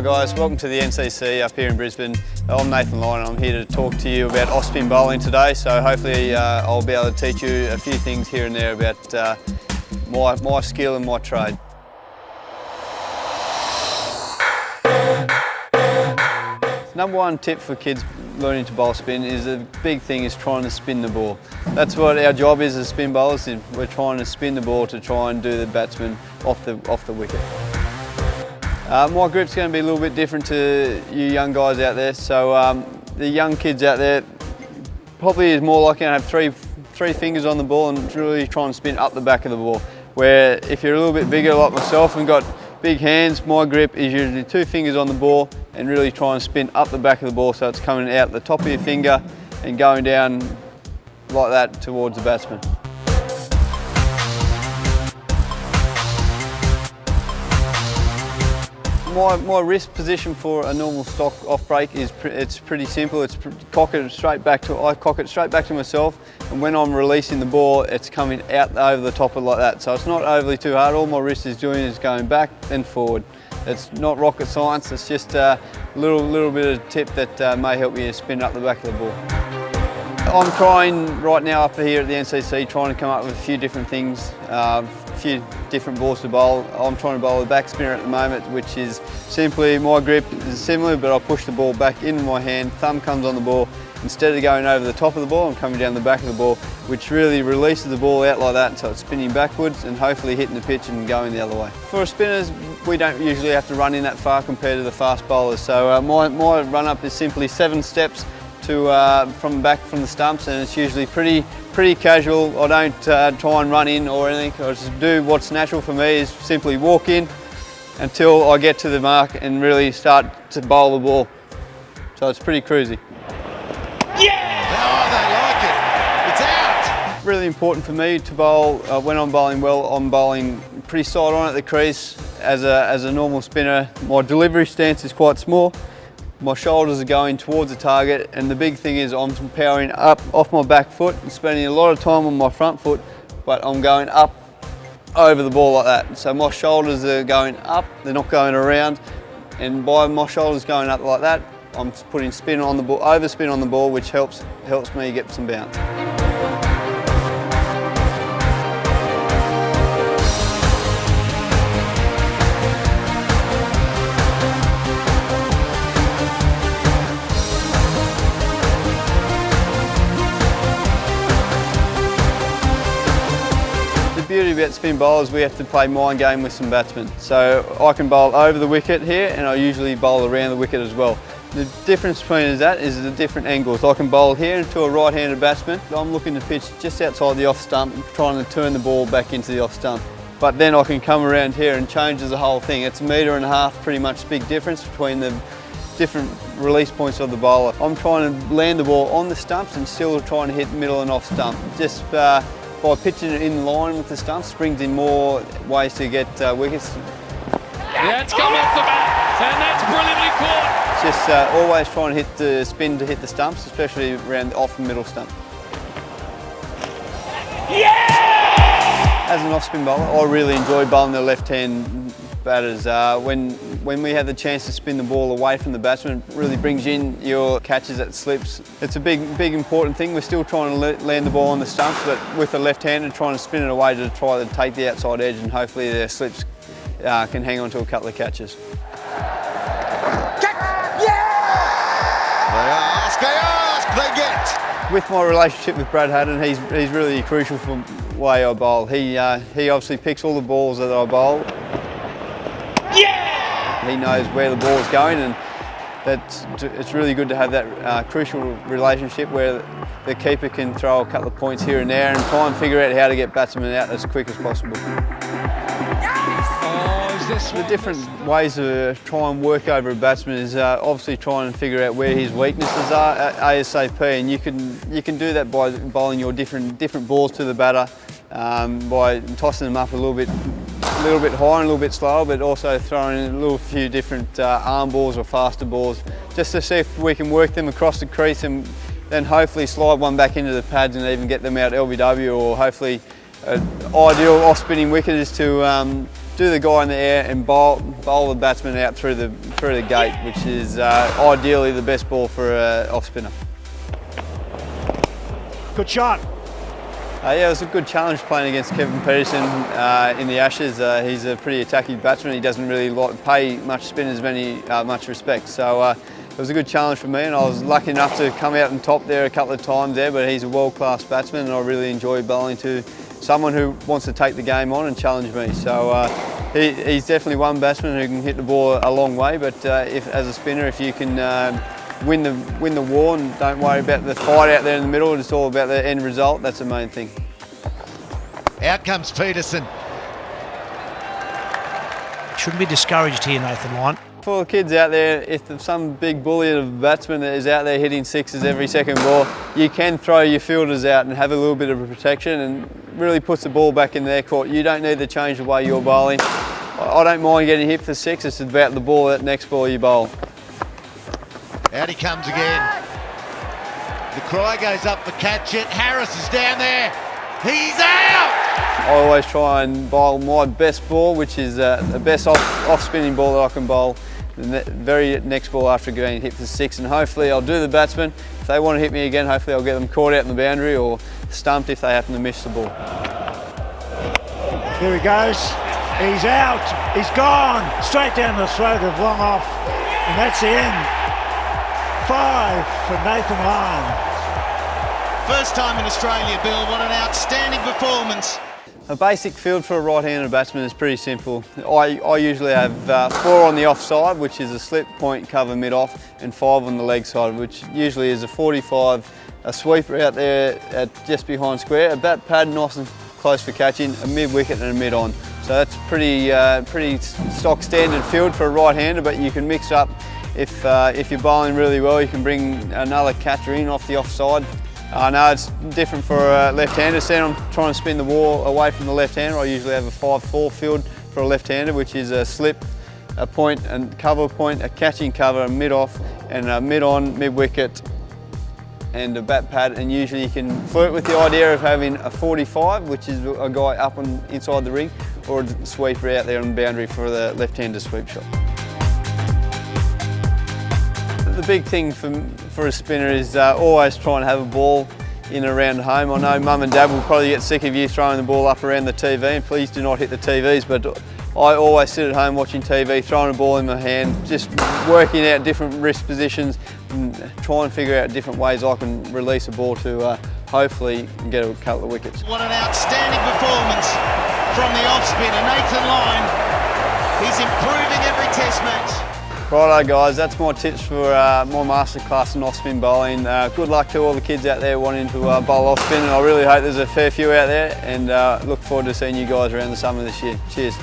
Hi guys, welcome to the NCC up here in Brisbane. I'm Nathan Lyon and I'm here to talk to you about off-spin bowling today, so hopefully I'll be able to teach you a few things here and there about my skill and my trade. Number one tip for kids learning to bowl spin is the big thing is trying to spin the ball. That's what our job is as spin bowlers. We're trying to spin the ball to try and do the batsman off the wicket. My grip's going to be a little bit different to you young guys out there. So the young kids out there probably is more likely to have three fingers on the ball and really try and spin up the back of the ball. Where if you're a little bit bigger like myself and got big hands, my grip is usually 2 fingers on the ball and really try and spin up the back of the ball so it's coming out the top of your finger and going down like that towards the batsman. My wrist position for a normal stock off break is it's pretty simple. It's I cock it straight back to myself, and when I'm releasing the ball, it's coming out over the top of like that. So it's not overly too hard. All my wrist is doing is going back and forward. It's not rocket science. It's just a little bit of a tip that may help you spin up the back of the ball. I'm trying right now up here at the NCC, trying to come up with a few different things, a few different balls to bowl. I'm trying to bowl a back spinner at the moment, which is simply, my grip is similar, but I push the ball back into my hand, thumb comes on the ball. Instead of going over the top of the ball, I'm coming down the back of the ball, which really releases the ball out like that, so it's spinning backwards and hopefully hitting the pitch and going the other way. For spinners, we don't usually have to run in that far compared to the fast bowlers, so my run up is simply 7 steps from the stumps, and it's usually pretty casual. I don't try and run in or anything. I just do what's natural for me is simply walk in until I get to the mark and really start to bowl the ball. So it's pretty cruisy. Yeah! Oh, they like it. It's out! Really important for me to bowl, when I'm bowling well, I'm bowling pretty side on at the crease. As a normal spinner, my delivery stance is quite small. My shoulders are going towards the target, and the big thing is I'm powering up off my back foot and spending a lot of time on my front foot, but I'm going up over the ball like that. So my shoulders are going up, they're not going around, and by my shoulders going up like that, I'm putting spin on the ball, overspin on the ball, which helps me get some bounce. The beauty about spin bowlers, we have to play mind game with some batsmen. So I can bowl over the wicket here, and I usually bowl around the wicket as well. The difference between that is the different angles. I can bowl here into a right-handed batsman. I'm looking to pitch just outside the off stump, trying to turn the ball back into the off stump. But then I can come around here and changes the whole thing. It's 1.5 metres pretty much big difference between the different release points of the bowler. I'm trying to land the ball on the stumps and still trying to hit middle and off stump. Just by pitching it in line with the stumps brings in more ways to get wickets. Yeah, it's come off the bat, and that's brilliantly caught. It's just always trying to hit the spin to hit the stumps, especially around the off and middle stump. Yeah! As an off-spin bowler, I really enjoy bowling the left-hand batters. When we have the chance to spin the ball away from the batsman, it really brings in your catches at slips. It's a big important thing. We're still trying to land the ball on the stumps, but with the left-handed, trying to spin it away to try to take the outside edge, and hopefully their slips can hang on to a couple of catches. They get. With my relationship with Brad Haddon, he's really crucial for the way I bowl. He obviously picks all the balls that I bowl. Yeah! He knows where the ball is going, and it's really good to have that crucial relationship where the keeper can throw a couple of points here and there and try and figure out how to get batsmen out as quick as possible. The different ways to try and work over a batsman is obviously trying to figure out where his weaknesses are ASAP, and you can do that by bowling your different balls to the batter, by tossing them up a little bit higher and a little bit slower, but also throwing in a few different arm balls or faster balls, just to see if we can work them across the crease and then hopefully slide one back into the pads and even get them out LBW, or hopefully an ideal off-spinning wicket is to do the guy in the air and bowl the batsman out through the gate, which is ideally the best ball for an off spinner. Good shot. Yeah, it was a good challenge playing against Kevin Peterson in the Ashes. He's a pretty attacking batsman. He doesn't really pay much spinners much respect. So it was a good challenge for me, and I was lucky enough to come out and top there a couple of times there. But he's a world-class batsman, and I really enjoy bowling to someone who wants to take the game on and challenge me. So he's definitely one batsman who can hit the ball a long way. But as a spinner, if you can win the war and don't worry about the fight out there in the middle, it's all about the end result. That's the main thing. Out comes Peterson. Shouldn't be discouraged here, Nathan Lyon. For the kids out there, if there's some big bully of a batsman that is out there hitting sixes every second ball, you can throw your fielders out and have a little bit of a protection, and really puts the ball back in their court. You don't need to change the way you're bowling. I don't mind getting hit for six. It's about the ball, that next ball you bowl. Out he comes again. The cry goes up for catch it. Harris is down there. He's out! I always try and bowl my best ball, which is the best off-spinning ball that I can bowl. The very next ball after getting hit for six, and hopefully I'll do the batsman. If they want to hit me again, hopefully I'll get them caught out in the boundary or stumped if they happen to miss the ball. Here he goes. He's out. He's gone. Straight down the throat of long off. And that's the end. 5 for Nathan Lyon. First time in Australia, Bill. What an outstanding performance. A basic field for a right-handed batsman is pretty simple. I usually have 4 on the offside, which is a slip, point, cover, mid-off, and 5 on the leg side, which usually is a 45, a sweeper out there at just behind square, a bat pad nice and close for catching, a mid-wicket and a mid-on. So that's pretty stock standard field for a right-hander, but you can mix up. If you're bowling really well, you can bring another catcher in off the offside. I know it's different for a left-hander. So I'm trying to spin the ball away from the left-hander. I usually have a 5-4 field for a left-hander, which is a slip, a point and cover point, a catching cover, a mid-off, and a mid-on, mid-wicket, and a bat pad. And usually you can flirt with the idea of having a 45, which is a guy up on inside the ring, or a sweeper out there on the boundary for the left-hander sweep shot. The big thing for a spinner is always try and have a ball in and around home. I know Mum and Dad will probably get sick of you throwing the ball up around the TV, and please do not hit the TVs, but I always sit at home watching TV, throwing a ball in my hand, just working out different wrist positions and try and figure out different ways I can release a ball to hopefully get a couple of wickets. What an outstanding performance from the off-spinner, Nathan Lyon. He's improving every test match. Righto guys, that's my tips for my masterclass in off-spin bowling. Good luck to all the kids out there wanting to bowl off-spin, and I really hope there's a fair few out there, and look forward to seeing you guys around the summer this year. Cheers.